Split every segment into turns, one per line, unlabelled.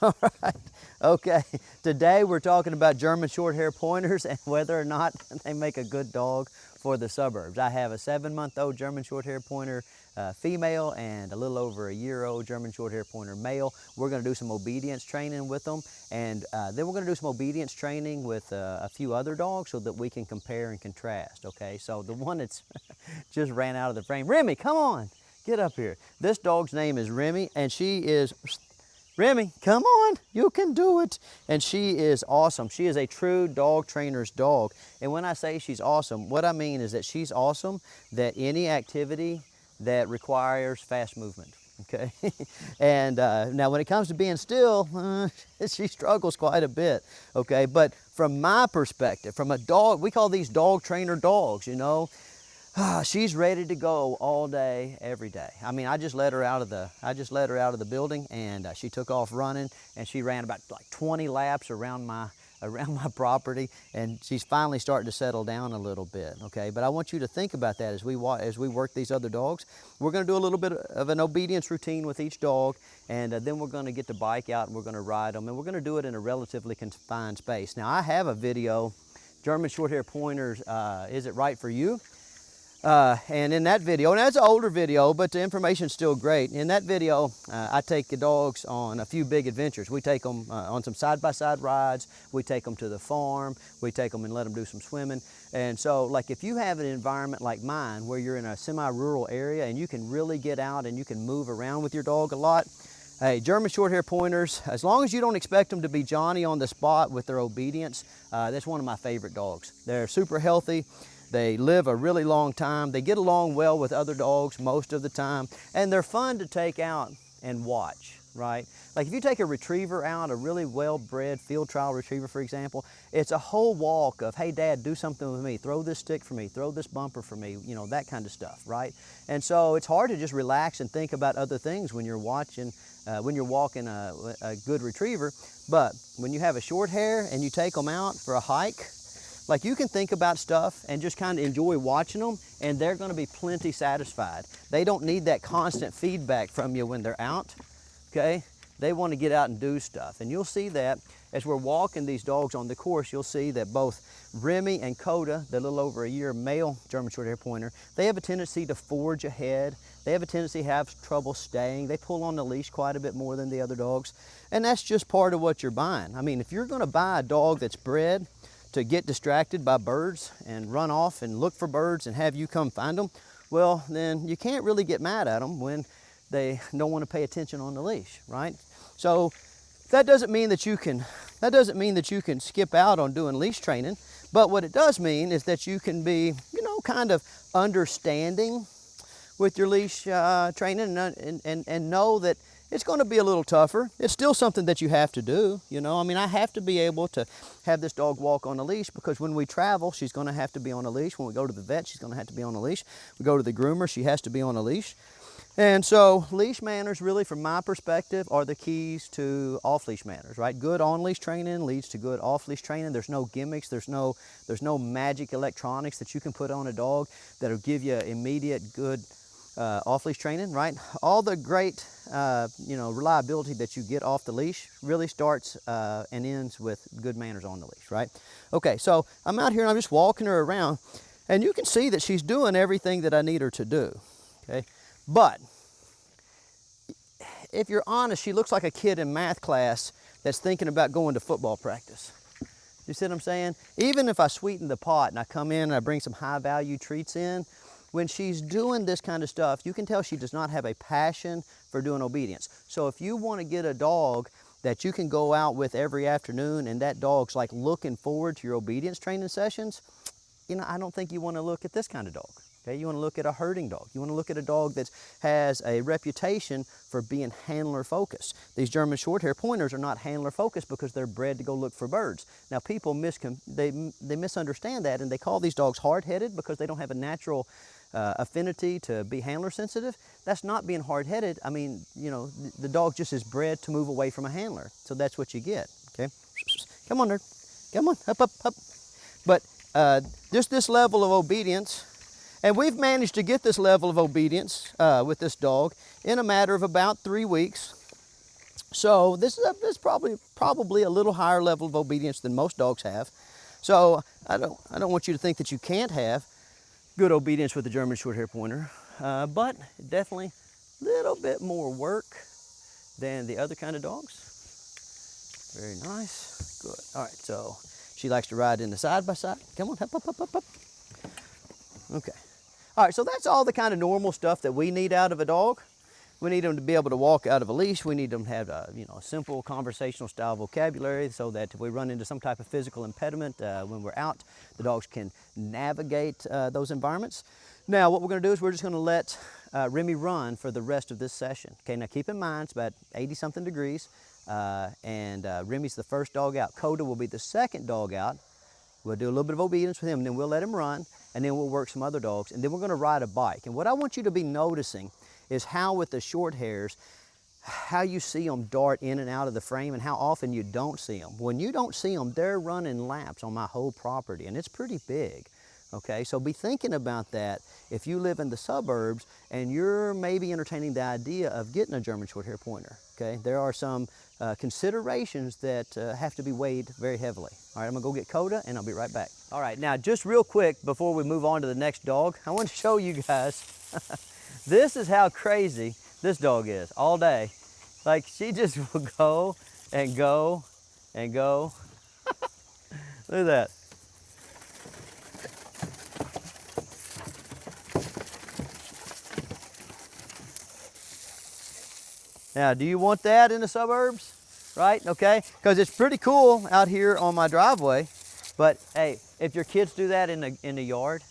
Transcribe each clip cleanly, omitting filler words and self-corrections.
All right, okay. Today we're talking about German Shorthaired Pointers and whether or not they make a good dog for the suburbs. I have a 7-month-old German Shorthaired Pointer female and a little over a year-old German Shorthaired Pointer male. We're going to do some obedience training with them, and then we're going to do some obedience training with a few other dogs so that we can compare and contrast, okay? So the one that's just ran out of the frame, Remy, come on, get up here. This dog's name is Remy, and she is... Remy, come on, you can do it. And she is awesome. She is a true dog trainer's dog. And when I say she's awesome, what I mean is that she's awesome that any activity that requires fast movement, okay? And now when it comes to being still, she struggles quite a bit, okay? But from my perspective, from a dog, we call these dog trainer dogs, you know? She's ready to go all day, every day. I mean, I just let her out of the building, and she took off running, and she ran about like 20 laps around my property, and she's finally starting to settle down a little bit. Okay, but I want you to think about that as we work these other dogs. We're going to do a little bit of an obedience routine with each dog, and then we're going to get the bike out and we're going to ride them, and we're going to do it in a relatively confined space. Now, I have a video, German Shorthaired Pointers. Is it right for you? And in that video, and that's an older video, but the information's still great. In that video, I take the dogs on a few big adventures. We take them on some side-by-side rides. We take them to the farm. We take them and let them do some swimming. And so, like, if you have an environment like mine where you're in a semi-rural area and you can really get out and you can move around with your dog a lot, hey, German Shorthaired Pointers, as long as you don't expect them to be Johnny on the spot with their obedience, that's one of my favorite dogs. They're super healthy. They live a really long time. They get along well with other dogs most of the time, and they're fun to take out and watch, right? Like if you take a retriever out, a really well-bred field trial retriever, for example, it's a whole walk of, hey, Dad, do something with me. Throw this stick for me. Throw this bumper for me, you know, that kind of stuff, right? And so it's hard to just relax and think about other things when you're watching, when you're walking a good retriever. But when you have a short hair and you take them out for a hike, like you can think about stuff and just kind of enjoy watching them, and they're going to be plenty satisfied. They don't need that constant feedback from you when they're out, okay? They want to get out and do stuff. And you'll see that as we're walking these dogs on the course, you'll see that both Remy and Coda, the little over a year male German Shorthaired Pointer, they have a tendency to forge ahead. They have a tendency to have trouble staying. They pull on the leash quite a bit more than the other dogs. And that's just part of what you're buying. I mean, if you're going to buy a dog that's bred to get distracted by birds and run off and look for birds and have you come find them, well, then you can't really get mad at them when they don't want to pay attention on the leash, right? So that doesn't mean that you can skip out on doing leash training, but what it does mean is that you can be, you know, kind of understanding with your leash training and know that it's going to be a little tougher. It's still something that you have to do, you know. I mean, I have to be able to have this dog walk on a leash because when we travel, she's going to have to be on a leash. When we go to the vet, she's going to have to be on a leash. We go to the groomer, she has to be on a leash. And so leash manners, really, from my perspective, are the keys to off-leash manners, right? Good on-leash training leads to good off-leash training. There's no gimmicks. There's no magic electronics that you can put on a dog that'll give you immediate good off-leash training, right? All the great, you know, reliability that you get off the leash really starts and ends with good manners on the leash, right? Okay, so I'm out here and I'm just walking her around, and you can see that she's doing everything that I need her to do, okay? But if you're honest, she looks like a kid in math class that's thinking about going to football practice. You see what I'm saying? Even if I sweeten the pot and I come in and I bring some high-value treats in, when she's doing this kind of stuff, you can tell she does not have a passion for doing obedience. So if you want to get a dog that you can go out with every afternoon and that dog's like looking forward to your obedience training sessions, you know, I don't think you want to look at this kind of dog. Okay, you want to look at a herding dog. You want to look at a dog that has a reputation for being handler focused. These German Shorthaired Pointers are not handler focused because they're bred to go look for birds. Now people they misunderstand that, and they call these dogs hard-headed because they don't have a natural affinity to be handler sensitive. That's not being hard-headed. I mean, you know, the dog just is bred to move away from a handler. So that's what you get, okay? Come on, nerd. Come on, up, up, up. But just this level of obedience, and we've managed to get this level of obedience with this dog in a matter of about 3 weeks. So this is probably a little higher level of obedience than most dogs have. So I don't want you to think that you can't have good obedience with the German Shorthaired Pointer, but definitely a little bit more work than the other kind of dogs. Very nice, good. All right, so she likes to ride in the side by side. Come on, up, up, up, up, up. Okay. All right, so that's all the kind of normal stuff that we need out of a dog. We need them to be able to walk out of a leash. We need them to have a simple conversational style vocabulary so that if we run into some type of physical impediment when we're out, the dogs can navigate those environments. Now, what we're going to do is we're just going to let Remy run for the rest of this session. Okay, now keep in mind it's about 80-something degrees, and Remy's the first dog out. Coda will be the second dog out. We'll do a little bit of obedience with him, and then we'll let him run, and then we'll work some other dogs, and then we're going to ride a bike. And what I want you to be noticing is how with the short hairs, how you see them dart in and out of the frame and how often you don't see them. When you don't see them, they're running laps on my whole property, and it's pretty big. Okay, so be thinking about that if you live in the suburbs and you're maybe entertaining the idea of getting a German Shorthaired Pointer. Okay, there are some considerations that have to be weighed very heavily. All right, I'm gonna go get Coda and I'll be right back. All right, now just real quick before we move on to the next dog, I want to show you guys this is how crazy this dog is all day. Like, she just will go and go and go. Look at that. Now, do you want that in the suburbs? Right, okay? Because it's pretty cool out here on my driveway. But hey, if your kids do that in the yard,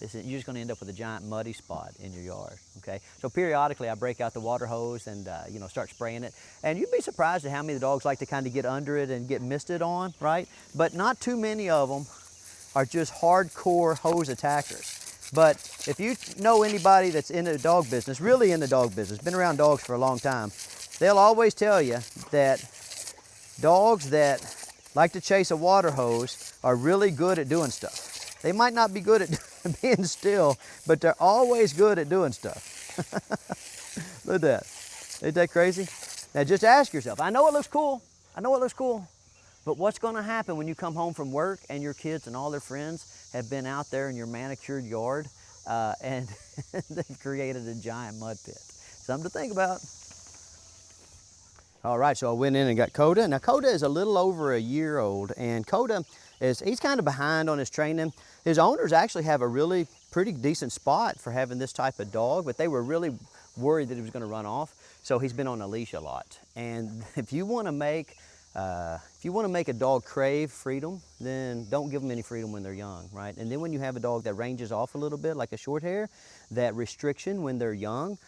you're just going to end up with a giant muddy spot in your yard, okay? So periodically I break out the water hose and start spraying it. And you'd be surprised at how many of the dogs like to kind of get under it and get misted on, right? But not too many of them are just hardcore hose attackers. But if you know anybody that's in the dog business, really in the dog business, been around dogs for a long time, they'll always tell you that dogs that like to chase a water hose are really good at doing stuff. They might not be good at being still, but they're always good at doing stuff. Look at that. Isn't that crazy? Now just ask yourself, I know it looks cool. I know it looks cool. But what's going to happen when you come home from work and your kids and all their friends have been out there in your manicured yard and they've created a giant mud pit? Something to think about. All right, so I went in and got Coda. Now Coda is a little over a year old, and Coda he's kind of behind on his training. His owners actually have a really pretty decent spot for having this type of dog, but they were really worried that he was going to run off, so he's been on a leash a lot. And if you want to make a dog crave freedom, then don't give them any freedom when they're young, right? And then when you have a dog that ranges off a little bit, like a short hair, that restriction when they're young,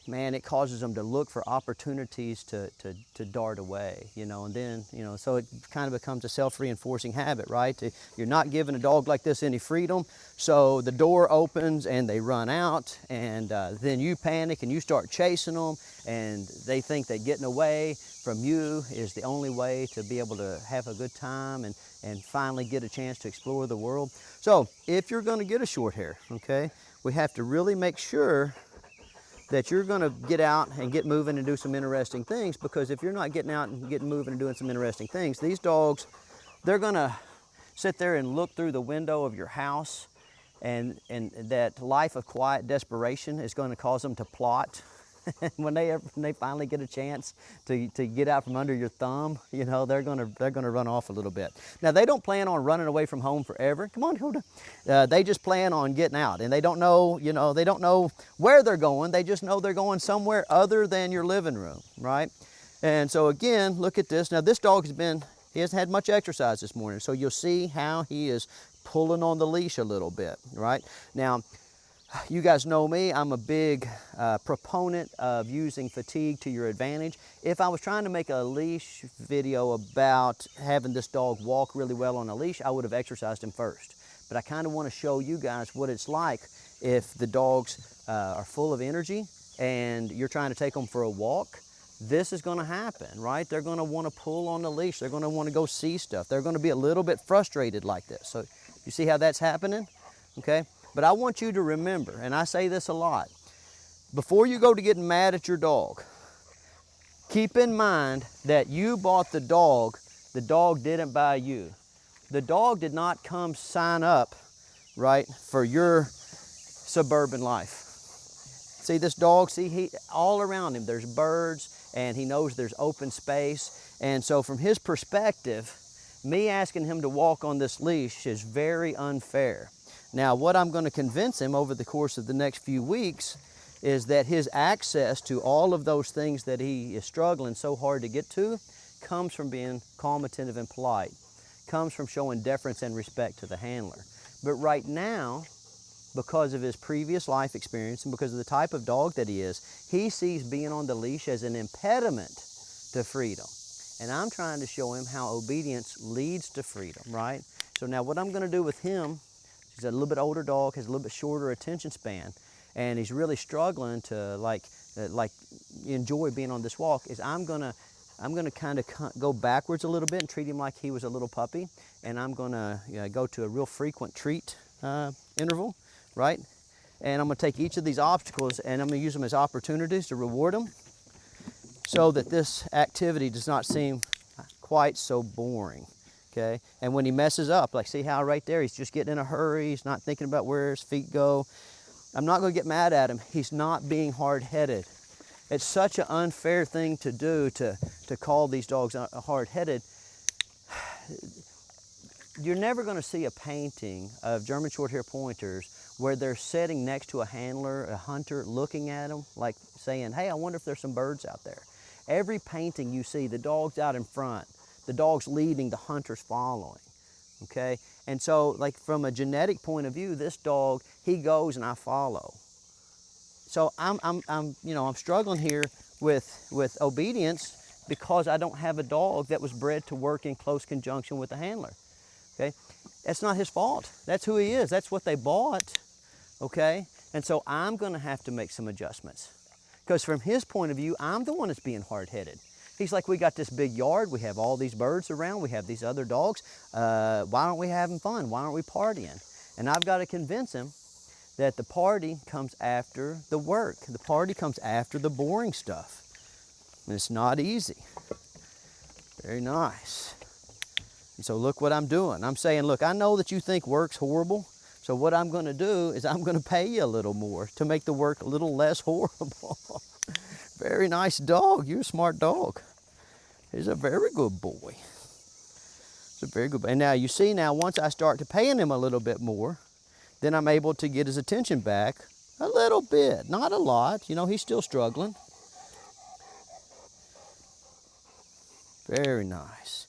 man, it causes them to look for opportunities to dart away, and then, so it kind of becomes a self-reinforcing habit, right? You're not giving a dog like this any freedom, so the door opens and they run out, and then you panic and you start chasing them, and they think that getting away from you is the only way to be able to have a good time and finally get a chance to explore the world. So if you're going to get a short hair, okay, we have to really make sure that you're going to get out and get moving and do some interesting things, because if you're not getting out and getting moving and doing some interesting things, these dogs, they're going to sit there and look through the window of your house, and that life of quiet desperation is going to cause them to plot. when they finally get a chance to get out from under your thumb, they're gonna run off a little bit. Now they don't plan on running away from home forever. Come on, Coda. They just plan on getting out, and they don't know, they don't know where they're going. They just know they're going somewhere other than your living room, right? And so again, look at this. Now this dog he hasn't had much exercise this morning, so you'll see how he is pulling on the leash a little bit, right? Now, you guys know me, I'm a big proponent of using fatigue to your advantage. If I was trying to make a leash video about having this dog walk really well on a leash, I would have exercised him first. But I kind of want to show you guys what it's like if the dogs are full of energy and you're trying to take them for a walk. This is going to happen, right? They're going to want to pull on the leash. They're going to want to go see stuff. They're going to be a little bit frustrated like this. So you see how that's happening? Okay? But I want you to remember, and I say this a lot, before you go to getting mad at your dog, Keep in mind that you bought the dog didn't buy you. The dog did not come sign up, right, for your suburban life. See this dog, see, all around him there's birds and he knows there's open space. And so from his perspective, me asking him to walk on this leash is very unfair. Now, what I'm going to convince him over the course of the next few weeks is that his access to all of those things that he is struggling so hard to get to comes from being calm, attentive, and polite, comes from showing deference and respect to the handler. But right now, because of his previous life experience and because of the type of dog that he is, he sees being on the leash as an impediment to freedom. And I'm trying to show him how obedience leads to freedom, right? So now what I'm going to do with him, he's a little bit older dog, has a little bit shorter attention span, and he's really struggling to like enjoy being on this walk, is I'm gonna kind of go backwards a little bit and treat him like he was a little puppy, and I'm gonna go to a real frequent treat interval, right? And I'm gonna take each of these obstacles and I'm gonna use them as opportunities to reward him so that this activity does not seem quite so boring, okay? And when he messes up, like see how right there, he's just getting in a hurry, he's not thinking about where his feet go. I'm not gonna get mad at him. He's not being hard-headed. It's such an unfair thing to do to call these dogs hard-headed. You're never gonna see a painting of German Shorthaired Pointers where they're sitting next to a handler, a hunter, looking at them, like saying, hey, I wonder if there's some birds out there. Every painting you see, the dog's out in front, the dog's leading, the hunter's following, okay? And so, like from a genetic point of view, this dog, he goes and I follow. So I'm struggling here with obedience because I don't have a dog that was bred to work in close conjunction with the handler, okay? That's not his fault. That's who he is. That's what they bought, okay? And so I'm gonna have to make some adjustments because from his point of view, I'm the one that's being hard-headed. He's like, we got this big yard, we have all these birds around, we have these other dogs. Why aren't we having fun? Why aren't we partying? And I've got to convince him that the party comes after the work. The party comes after the boring stuff. And it's not easy. Very nice. And so look what I'm doing. I'm saying, look, I know that you think work's horrible, so what I'm gonna do is I'm gonna pay you a little more to make the work a little less horrible. Very nice dog, you're a smart dog. He's a very good boy. He's a very good boy. And now you see now, once I start to paying him a little bit more, then I'm able to get his attention back a little bit, not a lot. You know, he's still struggling. Very nice.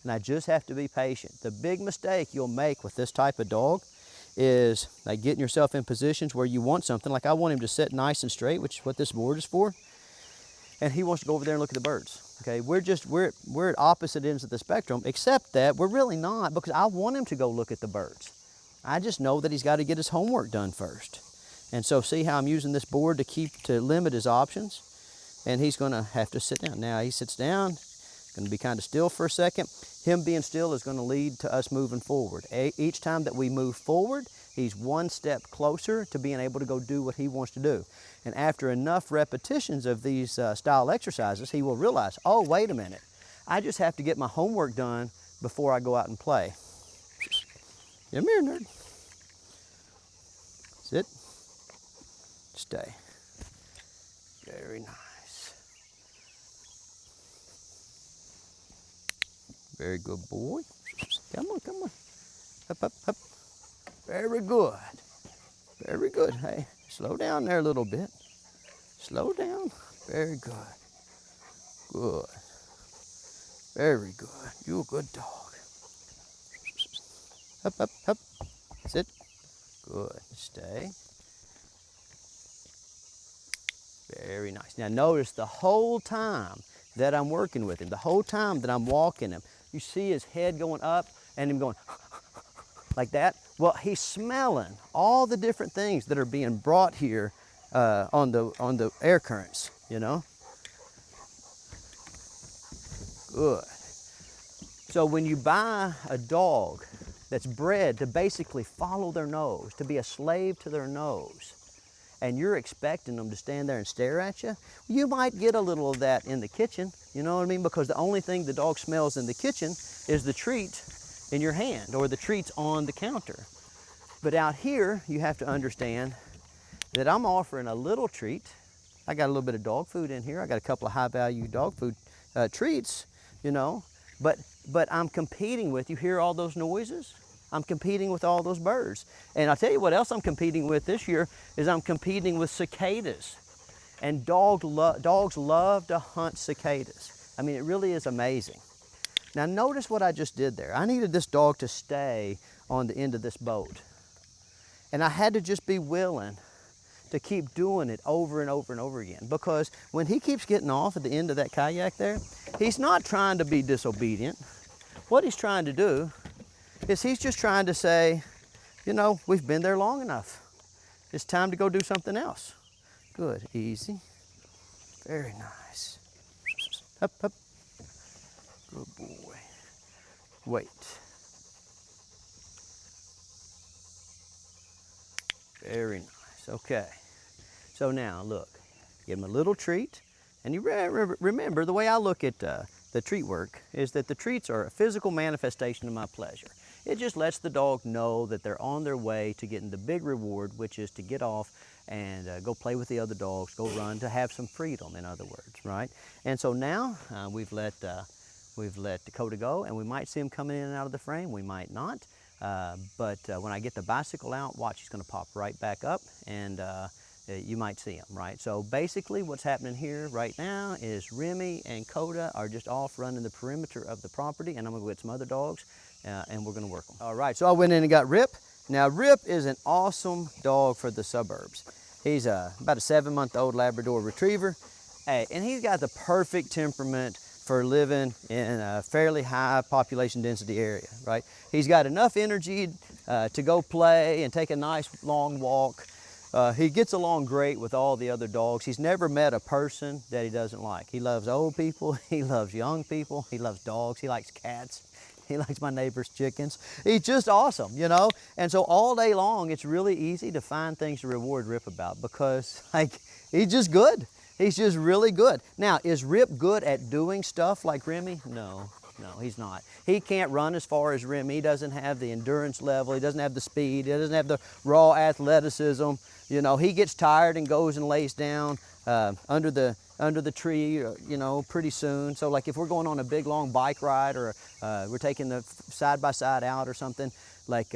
And I just have to be patient. The big mistake you'll make with this type of dog is like getting yourself in positions where you want something. Like I want him to sit nice and straight, which is what this board is for. And he wants to go over there and look at the birds. Okay, we're at opposite ends of the spectrum, except that we're really not, because I want him to go look at the birds. I just know that he's got to get his homework done first. And so see how I'm using this board to limit his options? And he's gonna have to sit down. Now he sits down, gonna be kind of still for a second. Him being still is gonna lead to us moving forward. Each time that we move forward, he's one step closer to being able to go do what he wants to do. And after enough repetitions of these style exercises, he will realize, oh, wait a minute. I just have to get my homework done before I go out and play. Come here, nerd. Sit. Stay. Very nice. Very good boy. Come on, come on. Up, up, up. Very good. Very good. Hey, slow down there a little bit. Slow down. Very good. Good. Very good. You're a good dog. Up, up, up. Sit. Good. Stay. Very nice. Now notice the whole time that I'm working with him, the whole time that I'm walking him, you see his head going up and him going like that. Well, he's smelling all the different things that are being brought here on the air currents, you know. Good. So when you buy a dog that's bred to basically follow their nose, to be a slave to their nose, and you're expecting them to stand there and stare at you, you might get a little of that in the kitchen, you know what I mean? Because the only thing the dog smells in the kitchen is the treat in your hand or the treats on the counter. But out here, you have to understand that I'm offering a little treat. I got a little bit of dog food in here. I got a couple of high-value dog food treats, you know, but I'm competing with, you hear all those noises? I'm competing with all those birds. And I'll tell you what else I'm competing with this year is I'm competing with cicadas. And dogs love to hunt cicadas. I mean, it really is amazing. Now notice what I just did there. I needed this dog to stay on the end of this boat. And I had to just be willing to keep doing it over and over and over again. Because when he keeps getting off at the end of that kayak there, he's not trying to be disobedient. What he's trying to do is he's just trying to say, you know, we've been there long enough. It's time to go do something else. Good, easy. Very nice. Up, up. Good boy. Wait. Very nice, okay. So now, look, give him a little treat, and you remember the way I look at the treat work is that the treats are a physical manifestation of my pleasure. It just lets the dog know that they're on their way to getting the big reward, which is to get off and go play with the other dogs, go run, to have some freedom, in other words, right? And so now we've let Dakota go, and we might see him coming in and out of the frame, we might not. But when I get the bicycle out, watch, he's gonna pop right back up, and you might see him, right? So basically what's happening here right now is Remy and Coda are just off running the perimeter of the property, and I'm gonna go get some other dogs and we're gonna work them. All right, so I went in and got Rip. Now Rip is an awesome dog for the suburbs. He's about a 7-month-old Labrador Retriever, and he's got the perfect temperament for living in a fairly high population density area, right? He's got enough energy to go play and take a nice long walk. He gets along great with all the other dogs. He's never met a person that he doesn't like. He loves old people, he loves young people, he loves dogs, he likes cats, he likes my neighbor's chickens. He's just awesome, you know? And so all day long, it's really easy to find things to reward Rip about because, like, he's just good. He's just really good. Now, is Rip good at doing stuff like Remy? No, he's not. He can't run as far as Remy. He doesn't have the endurance level. He doesn't have the speed. He doesn't have the raw athleticism. You know, he gets tired and goes and lays down under the tree, you know, pretty soon. So like if we're going on a big long bike ride or we're taking the side-by-side out or something, like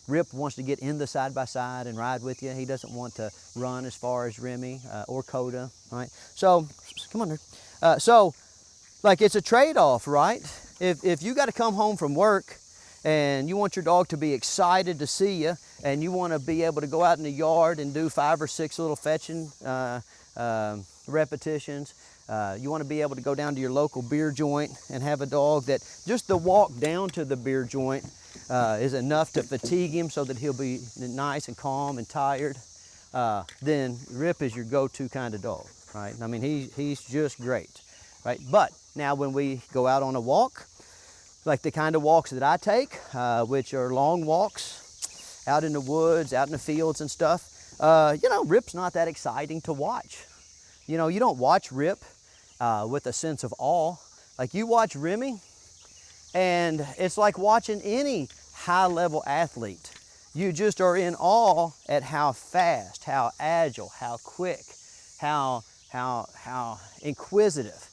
Rip wants to get in the side-by-side and ride with you. He doesn't want to run as far as Remy or Coda, right? So, come on, nerd. So, like it's a trade-off, right? If you got to come home from work and you want your dog to be excited to see you and you want to be able to go out in the yard and do 5 or 6 little fetching repetitions, you want to be able to go down to your local beer joint and have a dog that just the walk down to the beer joint is enough to fatigue him so that he'll be nice and calm and tired, then Rip is your go-to kind of dog, right? I mean, he's just great, right? But now when we go out on a walk, like the kind of walks that I take, which are long walks out in the woods, out in the fields and stuff, you know, Rip's not that exciting to watch. You know, you don't watch Rip with a sense of awe. Like you watch Remy, and it's like watching any high-level athlete. You just are in awe at how fast, how agile, how quick, how inquisitive.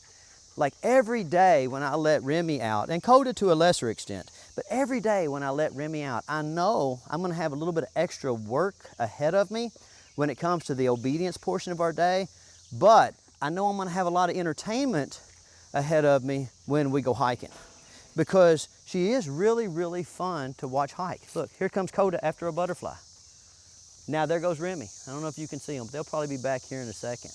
Like every day when I let Remy out, and Coda to a lesser extent, but every day when I let Remy out, I know I'm gonna have a little bit of extra work ahead of me when it comes to the obedience portion of our day, but I know I'm gonna have a lot of entertainment ahead of me when we go hiking, because she is really, really fun to watch hike. Look, here comes Coda after a butterfly. Now there goes Remy. I don't know if you can see them, but they'll probably be back here in a second,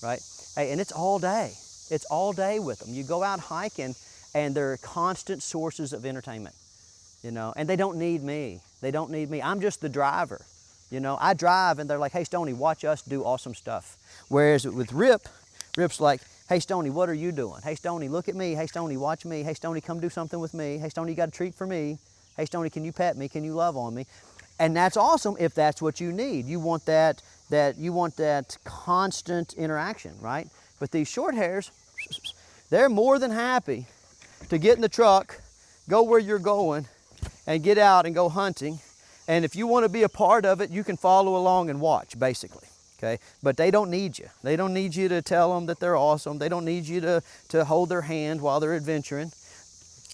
right? Hey, and it's all day. It's all day with them. You go out hiking and they're constant sources of entertainment, you know, and they don't need me. They don't need me. I'm just the driver. You know, I drive and they're like, hey, Stoney, watch us do awesome stuff. Whereas with Rip, Rip's like, hey, Stoney, what are you doing? Hey, Stoney, look at me. Hey, Stoney, watch me. Hey, Stoney, come do something with me. Hey, Stoney, you got a treat for me. Hey, Stoney, can you pet me? Can you love on me? And that's awesome if that's what you need. You want that that you want that constant interaction, right? But these short hairs, they're more than happy to get in the truck, go where you're going, and get out and go hunting. And if you want to be a part of it, you can follow along and watch, basically. Okay? But they don't need you. They don't need you to tell them that they're awesome. They don't need you to hold their hand while they're adventuring.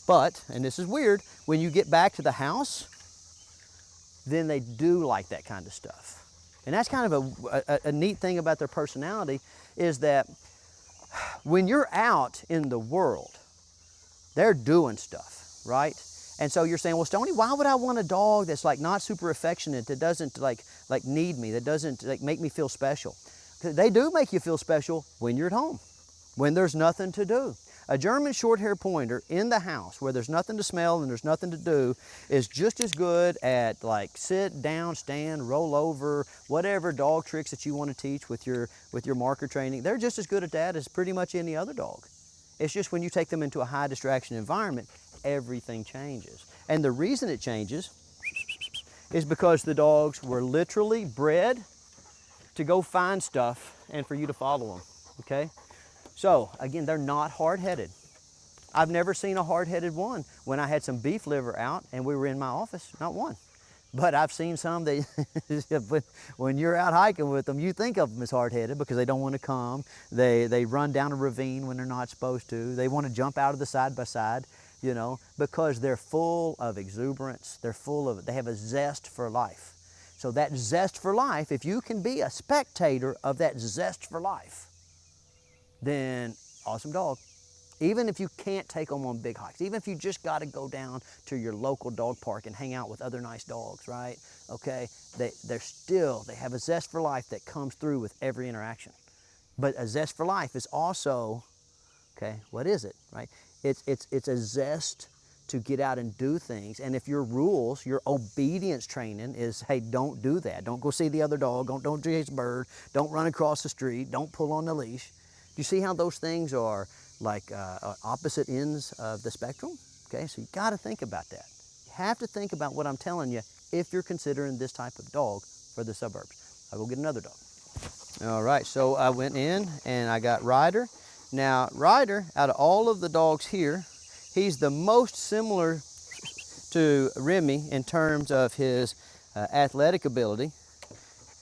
But, and this is weird, when you get back to the house, then they do like that kind of stuff. And that's kind of a neat thing about their personality, is that when you're out in the world, they're doing stuff, right? And so you're saying, well, Stoney, why would I want a dog that's like not super affectionate, that doesn't like need me, that doesn't like make me feel special? 'Cause they do make you feel special when you're at home, when there's nothing to do. A German Shorthaired Pointer in the house where there's nothing to smell and there's nothing to do is just as good at like sit down, stand, roll over, whatever dog tricks that you want to teach with your marker training. They're just as good at that as pretty much any other dog. It's just when you take them into a high distraction environment, everything changes. And the reason it changes is because the dogs were literally bred to go find stuff and for you to follow them, okay? So again, they're not hard-headed. I've never seen a hard-headed one. When I had some beef liver out and we were in my office, not one. But I've seen some that when you're out hiking with them, you think of them as hard-headed because they don't want to come. They run down a ravine when they're not supposed to. They want to jump out of the side-by-side, you know, because they're full of exuberance. They have a zest for life. So that zest for life, if you can be a spectator of that zest for life, then awesome dog. Even if you can't take them on big hikes, even if you just got to go down to your local dog park and hang out with other nice dogs, right? Okay, they have a zest for life that comes through with every interaction. But a zest for life is also, okay, what is it, right? It's a zest to get out and do things. And if your rules, your obedience training is, hey, don't do that. Don't go see the other dog. Don't chase a bird. Don't run across the street. Don't pull on the leash. Do you see how those things are like opposite ends of the spectrum? Okay, so you got to think about that. You have to think about what I'm telling you if you're considering this type of dog for the suburbs. I'll go get another dog. All right, so I went in and I got Ryder. Now, Ryder, out of all of the dogs here, he's the most similar to Remy in terms of his athletic ability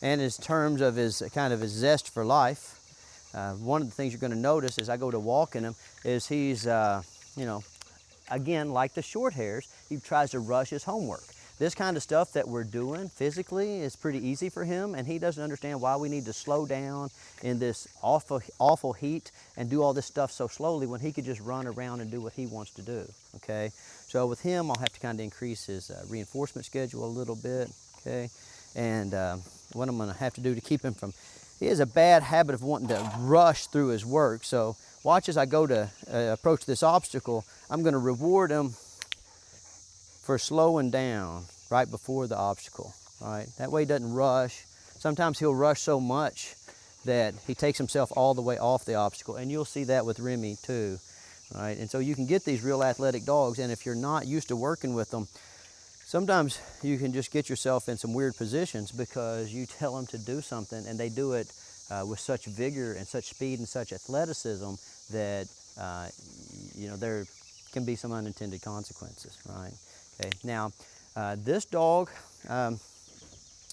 and in terms of his kind of his zest for life. One of the things you're going to notice as I go to walking him is he's, you know, again, like the short hairs, he tries to rush his homework. This kind of stuff that we're doing physically is pretty easy for him, and he doesn't understand why we need to slow down in this awful heat and do all this stuff so slowly when he could just run around and do what he wants to do, okay? So with him, I'll have to kind of increase his reinforcement schedule a little bit, okay? And what I'm going to have to do to keep him from, he has a bad habit of wanting to rush through his work. So watch as I go to approach this obstacle, I'm going to reward him for slowing down right before the obstacle, right? That way he doesn't rush. Sometimes he'll rush so much that he takes himself all the way off the obstacle, and you'll see that with Remy too, right? And so you can get these real athletic dogs, and if you're not used to working with them, sometimes you can just get yourself in some weird positions because you tell them to do something and they do it with such vigor and such speed and such athleticism that you know, there can be some unintended consequences, right? Okay. Now, this dog,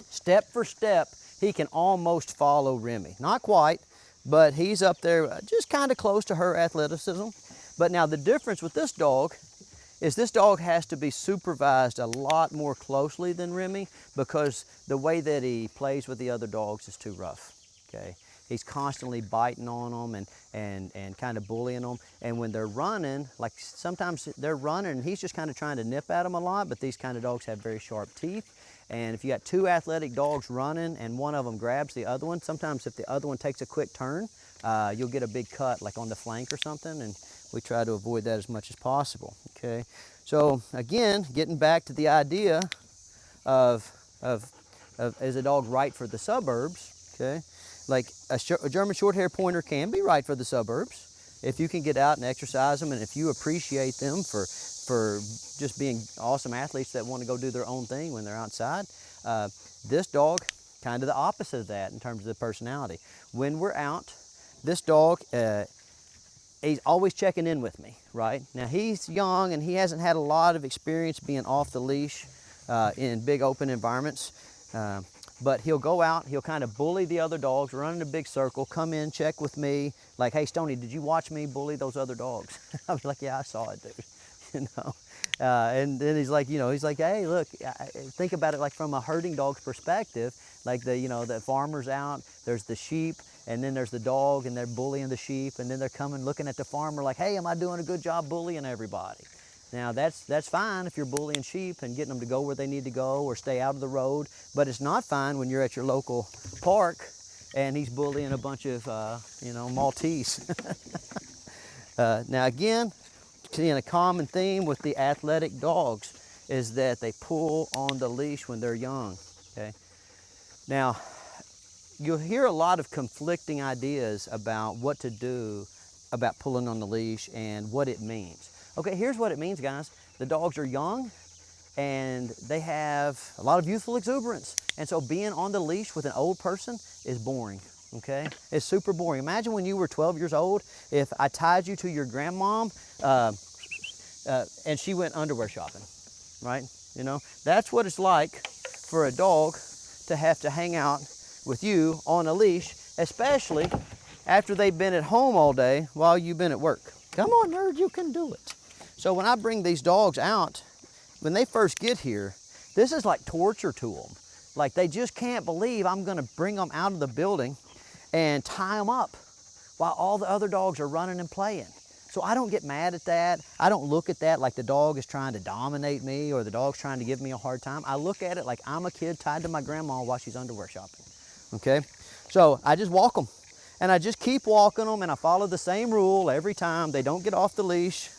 step for step, he can almost follow Remy. Not quite, but he's up there just kind of close to her athleticism. But now the difference with this dog is this dog has to be supervised a lot more closely than Remy because the way that he plays with the other dogs is too rough, okay? He's constantly biting on them and kind of bullying them. And when they're running, like sometimes they're running and he's just kind of trying to nip at them a lot, but these kind of dogs have very sharp teeth. And if you got two athletic dogs running and one of them grabs the other one, sometimes if the other one takes a quick turn, you'll get a big cut like on the flank or something, and we try to avoid that as much as possible, okay? So again, getting back to the idea of is a dog right for the suburbs, okay? Like a German Shorthaired Pointer can be right for the suburbs if you can get out and exercise them, and if you appreciate them for just being awesome athletes that want to go do their own thing when they're outside. This dog kind of the opposite of that in terms of the personality. When we're out, this dog, he's always checking in with me, right? Now he's young and he hasn't had a lot of experience being off the leash in big open environments. But he'll go out, he'll kind of bully the other dogs, run in a big circle, come in, check with me, like, hey, Stoney, did you watch me bully those other dogs? I was like, yeah, I saw it, dude, you know. And then he's like, he's like, hey, look, think about it like from a herding dog's perspective, like the farmer's out, there's the sheep, and then there's the dog, and they're bullying the sheep, and then they're coming looking at the farmer like, hey, am I doing a good job bullying everybody? Now that's fine if you're bullying sheep and getting them to go where they need to go or stay out of the road, but it's not fine when you're at your local park and he's bullying a bunch of, Maltese. Now again, seeing a common theme with the athletic dogs is that they pull on the leash when they're young, okay? Now, you'll hear a lot of conflicting ideas about what to do about pulling on the leash and what it means. Okay, here's what it means, guys. The dogs are young and they have a lot of youthful exuberance. And so being on the leash with an old person is boring, okay? It's super boring. Imagine when you were 12 years old, if I tied you to your grandmom and she went underwear shopping, right? You know, that's what it's like for a dog to have to hang out with you on a leash, especially after they've been at home all day while you've been at work. Come on, nerd, you can do it. So when I bring these dogs out, when they first get here, this is like torture to them. Like they just can't believe I'm gonna bring them out of the building and tie them up while all the other dogs are running and playing. So I don't get mad at that. I don't look at that like the dog is trying to dominate me or the dog's trying to give me a hard time. I look at it like I'm a kid tied to my grandma while she's underwear shopping, okay? So I just walk them and I just keep walking them and I follow the same rule every time. They don't get off the leash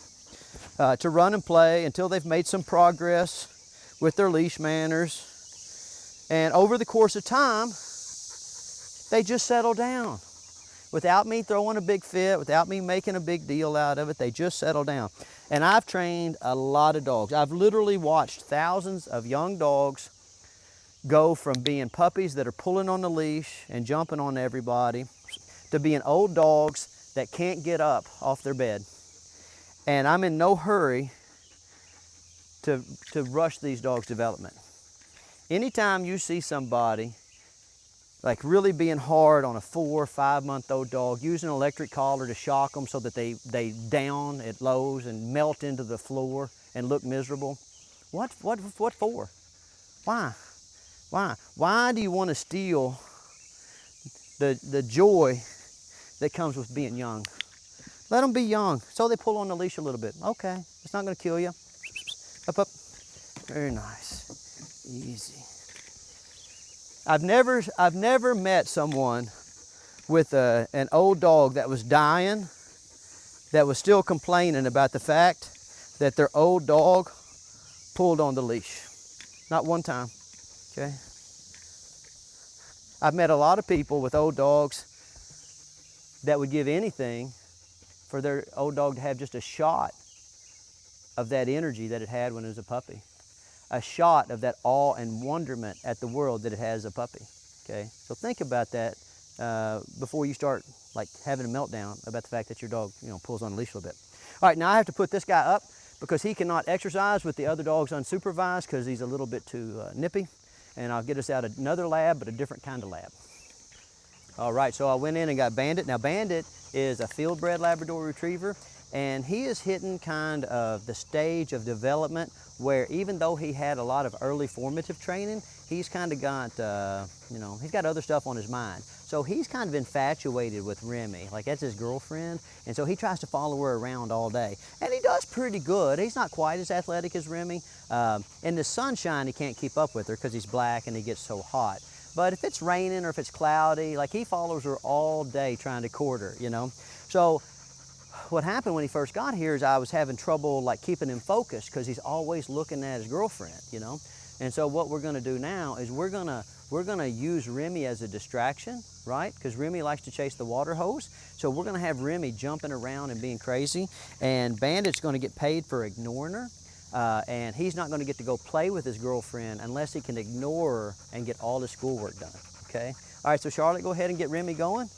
to run and play until they've made some progress with their leash manners. And over the course of time, they just settle down. Without me throwing a big fit, without me making a big deal out of it, they just settle down. And I've trained a lot of dogs. I've literally watched thousands of young dogs go from being puppies that are pulling on the leash and jumping on everybody to being old dogs that can't get up off their bed. And I'm in no hurry to rush these dogs' development. Anytime you see somebody like really being hard on a 4 or 5 month old dog, using an electric collar to shock them so that they down at lows and melt into the floor and look miserable, what for? Why? Why do you want to steal the joy that comes with being young? Let them be young. So they pull on the leash a little bit. Okay, it's not going to kill you. Up, up. Very nice. Easy. I've never met someone with an old dog that was dying, that was still complaining about the fact that their old dog pulled on the leash. Not one time, okay? I've met a lot of people with old dogs that would give anything for their old dog to have just a shot of that energy that it had when it was a puppy. A shot of that awe and wonderment at the world that it has as a puppy, okay? So think about that before you start like having a meltdown about the fact that your dog, pulls on the leash a little bit. All right, now I have to put this guy up because he cannot exercise with the other dogs unsupervised because he's a little bit too nippy. And I'll get us out another lab, but a different kind of lab. All right, so I went in and got Bandit. Now Bandit is a field-bred Labrador Retriever, and he is hitting kind of the stage of development where even though he had a lot of early formative training, he's kind of got, he's got other stuff on his mind. So he's kind of infatuated with Remy, like that's his girlfriend, and so he tries to follow her around all day. And he does pretty good. He's not quite as athletic as Remy. In the sunshine, he can't keep up with her because he's black and he gets so hot. But if it's raining or if it's cloudy, like he follows her all day trying to court her, So what happened when he first got here is I was having trouble like keeping him focused because he's always looking at his girlfriend, And so what we're gonna do now is we're gonna use Remy as a distraction, right? Because Remy likes to chase the water hose. So we're gonna have Remy jumping around and being crazy, and Bandit's gonna get paid for ignoring her. And he's not going to get to go play with his girlfriend unless he can ignore her and get all his schoolwork done. Okay. All right, so Charlotte, go ahead and get Remy going.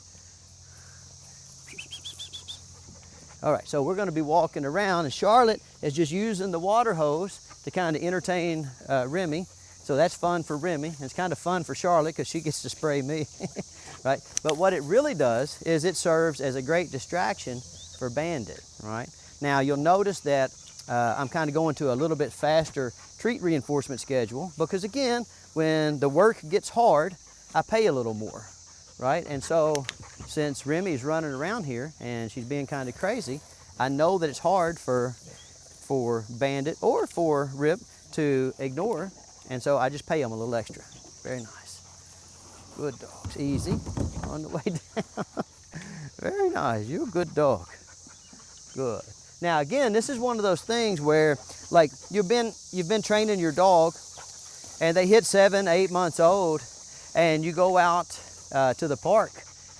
All right, so we're gonna be walking around, and Charlotte is just using the water hose to kind of entertain Remy. So that's fun for Remy. It's kind of fun for Charlotte because she gets to spray me, right? But what it really does is it serves as a great distraction for Bandit, right? Now you'll notice that I'm kind of going to a little bit faster treat reinforcement schedule because again, when the work gets hard, I pay a little more, right? And so since Remy's running around here and she's being kind of crazy, I know that it's hard for Bandit or for Rip to ignore, and so I just pay them a little extra. Very nice. Good dogs. Easy on the way down. Very nice. You're a good dog. Good. Now again, this is one of those things where, like, you've been training your dog, and they hit 7, 8 months old, and you go out to the park,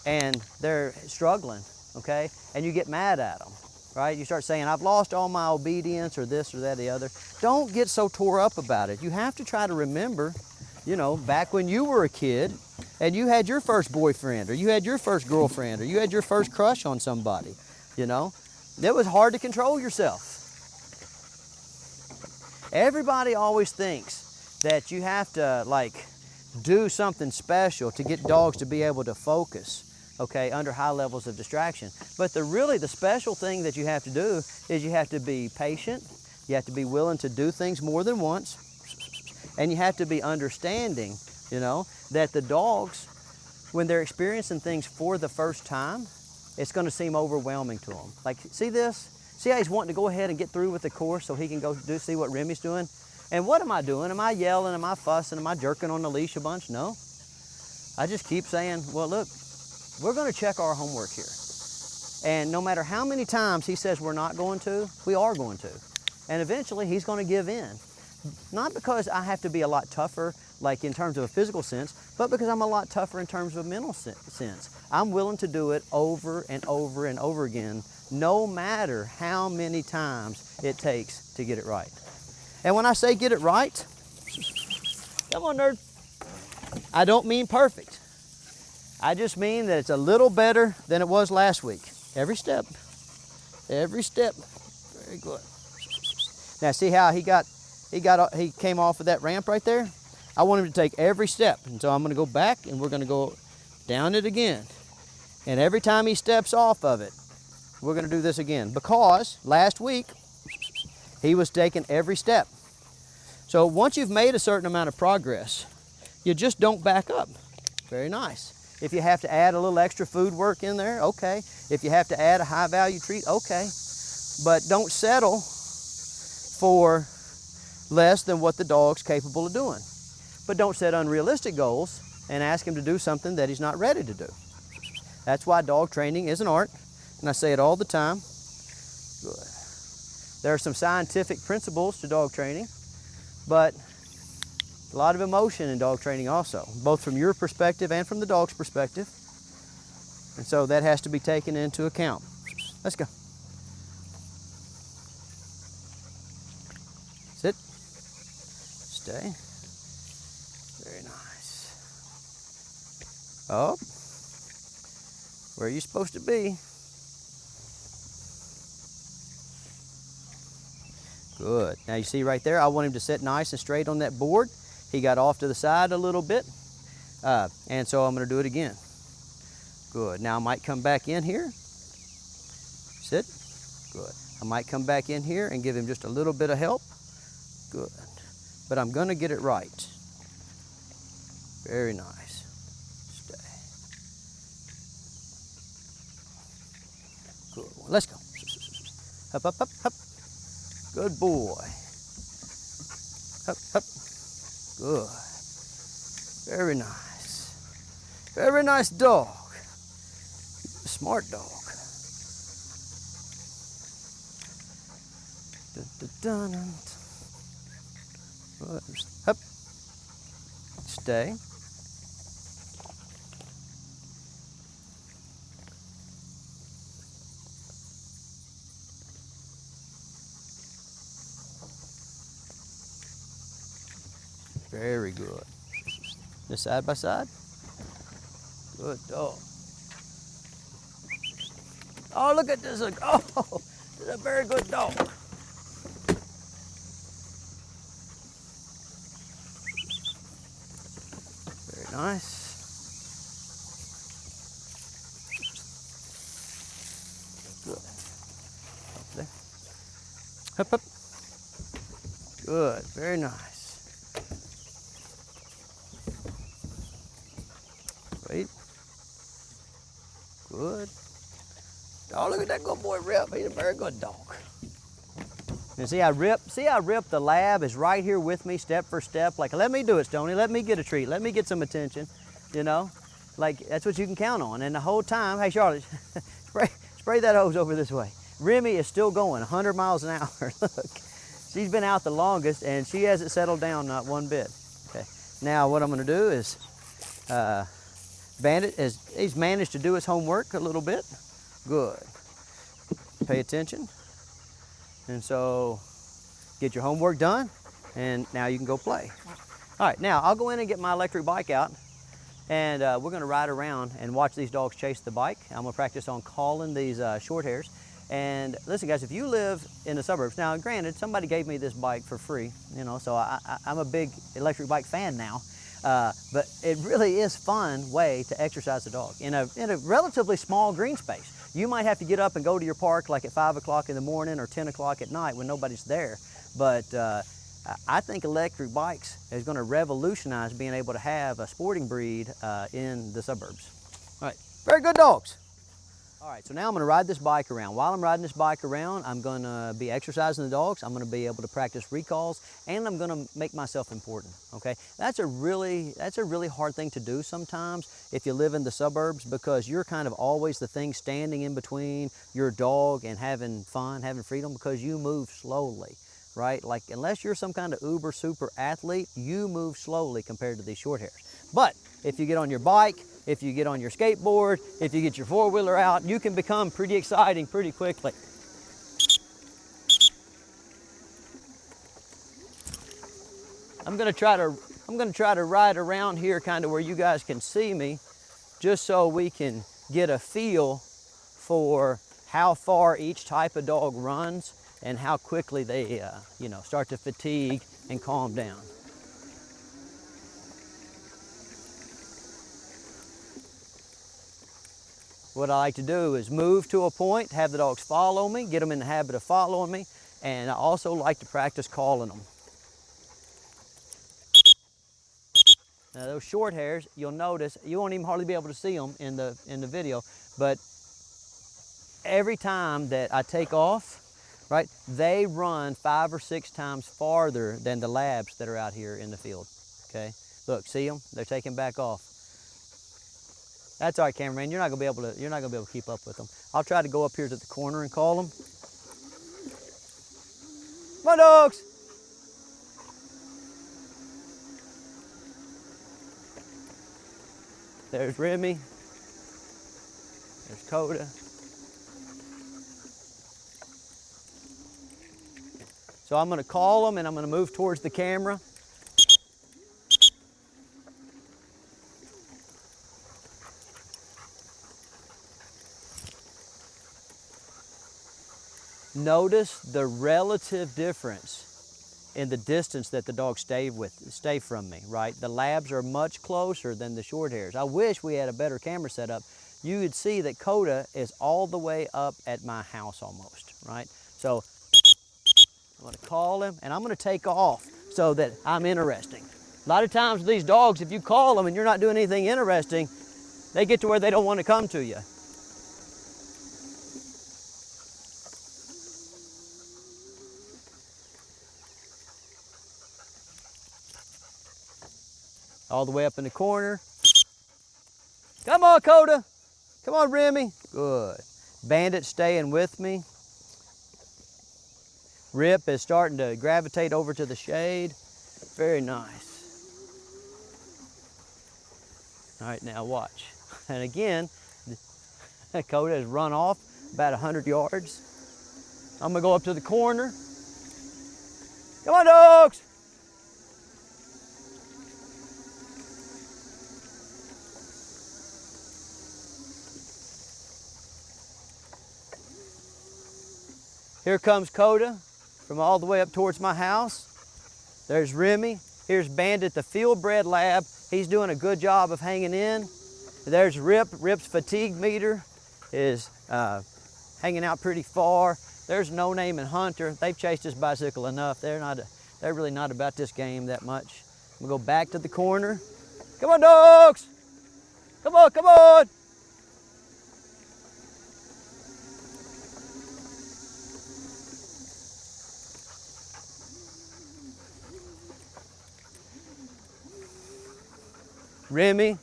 and they're struggling, okay? And you get mad at them, right? You start saying, I've lost all my obedience, or this or that or the other. Don't get so tore up about it. You have to try to remember, you know, back when you were a kid, and you had your first boyfriend, or you had your first girlfriend, or you had your first crush on somebody, you know? It was hard to control yourself. Everybody always thinks that you have to, like, do something special to get dogs to be able to focus, okay, under high levels of distraction. But the special thing that you have to do is you have to be patient, you have to be willing to do things more than once, and you have to be understanding, you know, that the dogs, when they're experiencing things for the first time, it's going to seem overwhelming to them. Like, see this? See how he's wanting to go ahead and get through with the course so he can go see what Remy's doing? And what am I doing? Am I yelling? Am I fussing? Am I jerking on the leash a bunch? No. I just keep saying, well, look, we're going to check our homework here. And no matter how many times he says we're not going to, we are going to. And eventually he's going to give in. Not because I have to be a lot tougher, like in terms of a physical sense, but because I'm a lot tougher in terms of a mental sense. I'm willing to do it over and over and over again, no matter how many times it takes to get it right. And when I say get it right, come on, nerd, I don't mean perfect. I just mean that it's a little better than it was last week. Every step, every step. Very good. Now see how he came off of that ramp right there? I want him to take every step. And so I'm going to go back and we're going to go down it again. And every time he steps off of it, we're going to do this again. Because last week, he was taking every step. So once you've made a certain amount of progress, you just don't back up. Very nice. If you have to add a little extra food work in there, okay. If you have to add a high value treat, okay. But don't settle for less than what the dog's capable of doing. But don't set unrealistic goals and ask him to do something that he's not ready to do. That's why dog training is an art, and I say it all the time. Good. There are some scientific principles to dog training, but a lot of emotion in dog training also, both from your perspective and from the dog's perspective. And so that has to be taken into account. Let's go. Sit. Stay. Very nice. Up. Where are you supposed to be? Good. Now you see right there, I want him to sit nice and straight on that board. He got off to the side a little bit, and so I'm going to do it again. Good. Now I might come back in here. Sit. Good. I might come back in here and give him just a little bit of help. Good. But I'm going to get it right. Very nice. Stay. Good one. Let's go. Up, up, up, up. Good boy. Up, up. Good. Very nice. Very nice dog. Smart dog. Dun, dun, dun. Up. Stay. Very good. Just side by side. Good dog. Oh, look at this. Oh, this is a very good dog. Very nice. Good. Up there. Up, up. Good. Very nice. Wait. Good. Oh, look at that good boy Rip. He's a very good dog. And see how Rip the lab is right here with me step for step. Like, let me do it, Stoney. Let me get a treat. Let me get some attention. You know? Like, that's what you can count on. And the whole time, hey, Charlotte, spray that hose over this way. Remy is still going 100 miles an hour. Look, she's been out the longest and she hasn't settled down not one bit. Okay. Now, what I'm going to do is, Bandit, he's managed to do his homework a little bit. Good. Pay attention. And so get your homework done and now you can go play. All right, now I'll go in and get my electric bike out and we're gonna ride around and watch these dogs chase the bike. I'm gonna practice on calling these short hairs. And listen guys, if you live in the suburbs, now granted, somebody gave me this bike for free, you know, so I'm a big electric bike fan now. But it really is a fun way to exercise the dog in a relatively small green space. You might have to get up and go to your park like at 5 o'clock in the morning or 10 o'clock at night when nobody's there. But I think electric bikes is going to revolutionize being able to have a sporting breed in the suburbs. All right, very good dogs. All right, so now I'm going to ride this bike around. While I'm riding this bike around, I'm going to be exercising the dogs. I'm going to be able to practice recalls, and I'm going to make myself important, okay? That's a really hard thing to do sometimes if you live in the suburbs because you're kind of always the thing standing in between your dog and having fun, having freedom because you move slowly, right? Like unless you're some kind of uber super athlete, you move slowly compared to these short hairs. But if you get on your bike, if you get on your skateboard, if you get your four-wheeler out, you can become pretty exciting pretty quickly. I'm gonna try to ride around here kind of where you guys can see me, just so we can get a feel for how far each type of dog runs and how quickly they you know, start to fatigue and calm down. What I like to do is move to a point, have the dogs follow me, get them in the habit of following me, and I also like to practice calling them. Now those short hairs, you'll notice, you won't even hardly be able to see them in the video, but every time that I take off, right, they run 5 or 6 times farther than the labs that are out here in the field, okay? Look, see them? They're taking back off. That's all right, cameraman. You're not gonna be able to keep up with them. I'll try to go up here to the corner and call them. Come on, dogs. There's Remy. There's Coda. So I'm gonna call them and I'm gonna move towards the camera. Notice the relative difference in the distance that the dogs stay from me, right? The labs are much closer than the short hairs. I wish we had a better camera setup. You could see that Coda is all the way up at my house almost, right? So I'm gonna call him and I'm gonna take off so that I'm interesting. A lot of times with these dogs, if you call them and you're not doing anything interesting, they get to where they don't want to come to you. All the way up in the corner. Come on, Coda. Come on, Remy. Good. Bandit staying with me. Rip is starting to gravitate over to the shade. Very nice. All right, now watch. And again, Coda has run off about 100 yards. I'm gonna go up to the corner. Come on, dogs. Here comes Coda from all the way up towards my house. There's Remy. Here's Bandit, the field bred lab. He's doing a good job of hanging in. There's Rip. Rip's fatigue meter is hanging out pretty far. There's No Name and Hunter. They've chased this bicycle enough. They're really not about this game that much. We'll go back to the corner. Come on, dogs! Come on, come on! Remy,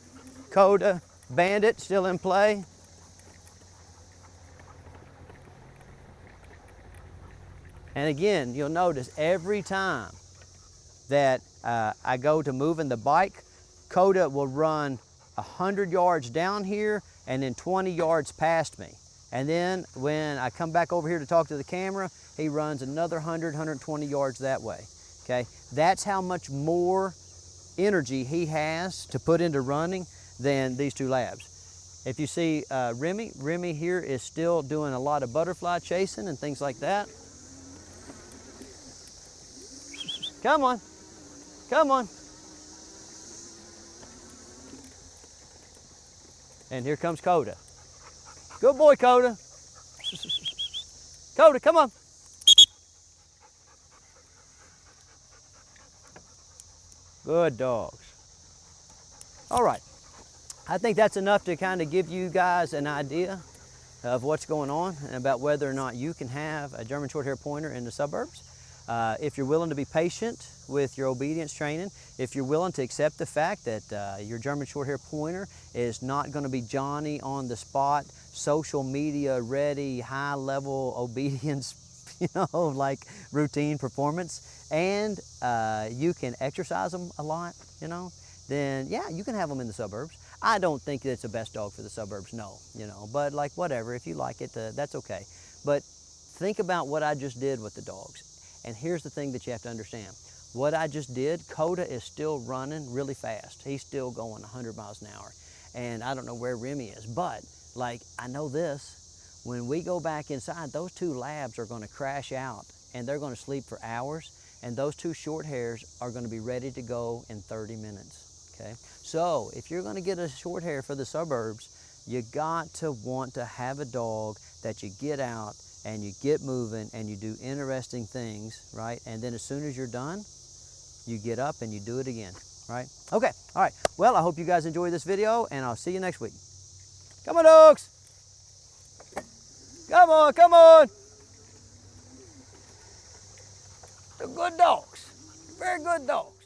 Coda, Bandit still in play. And again, you'll notice every time that I go to moving the bike, Coda will run 100 yards down here and then 20 yards past me. And then when I come back over here to talk to the camera, he runs another 100, 120 yards that way, okay? That's how much more energy he has to put into running than these two labs. If you see Remy here is still doing a lot of butterfly chasing and things like that. Come on, come on. And here comes Coda. Good boy, Coda. Coda, come on. Good dogs. All right, I think that's enough to kind of give you guys an idea of what's going on and about whether or not you can have a German Shorthaired Pointer in the suburbs. If you're willing to be patient with your obedience training, if you're willing to accept the fact that your German Shorthaired Pointer is not going to be Johnny on the spot, social media ready, high level obedience, like routine performance, and you can exercise them a lot, then yeah, you can have them in the suburbs. I don't think it's the best dog for the suburbs, no, but like whatever, if you like it, that's okay. But think about what I just did with the dogs. And here's the thing that you have to understand. What I just did, Coda is still running really fast. He's still going 100 miles an hour. And I don't know where Remy is, but I know this, when we go back inside, those two labs are gonna crash out and they're gonna sleep for hours, and those two short hairs are gonna be ready to go in 30 minutes, okay? So if you're gonna get a short hair for the suburbs, you got to want to have a dog that you get out and you get moving and you do interesting things, right? And then as soon as you're done, you get up and you do it again, right? Okay, all right. Well, I hope you guys enjoyed this video, and I'll see you next week. Come on, dogs. Come on, come on. They're good dogs, very good dogs.